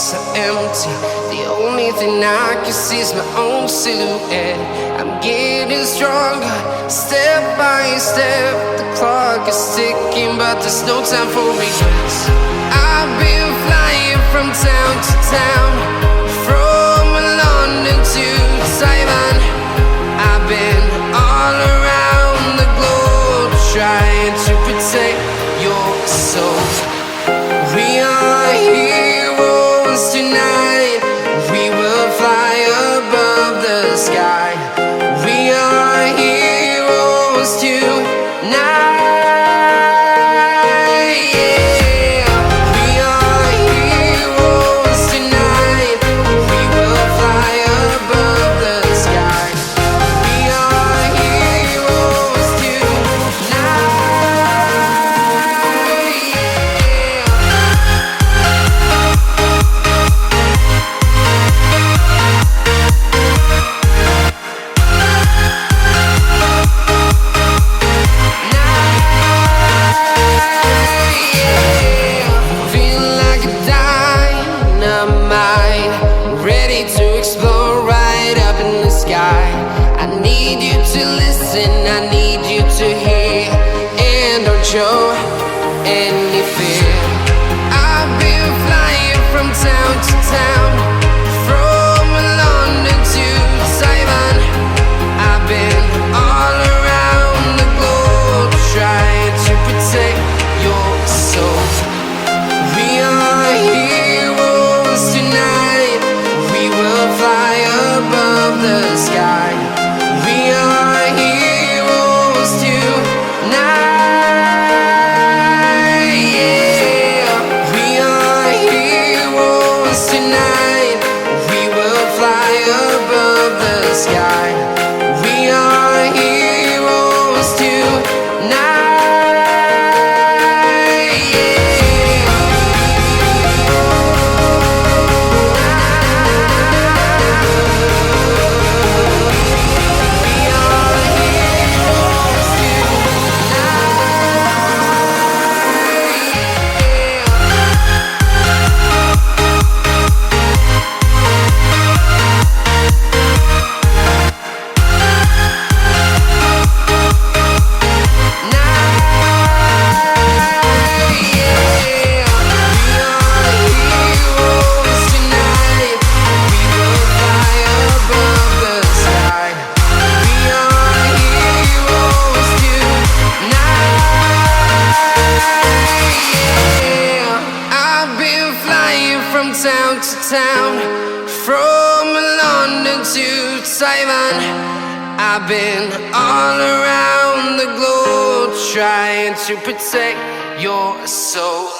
so empty. The only thing I can see is my own silhouette. I'm getting stronger, step by step. The clock is ticking, but there's no time for regrets. I've been flying from town to town, from London to Taiwan. I've been all around the globe, trying to protect your soul. We are heroes tonight. We will fly above the sky. We are heroes tonight. Yeah. We are heroes tonight. We will fly above the sky. We are heroes tonight. I need you to listen, I need you to hear, and don't show any fear. I've been flying from town to town, from London to Taiwan. I've been all around the globe, trying to protect your soul. We are heroes tonight. We will fly above the sky. We are heroes tonight. Yeah. We are heroes tonight. We will fly above the sky. We are heroes tonight. From town to town, from London to Taiwan. I've been all around the globe, trying to protect your soul.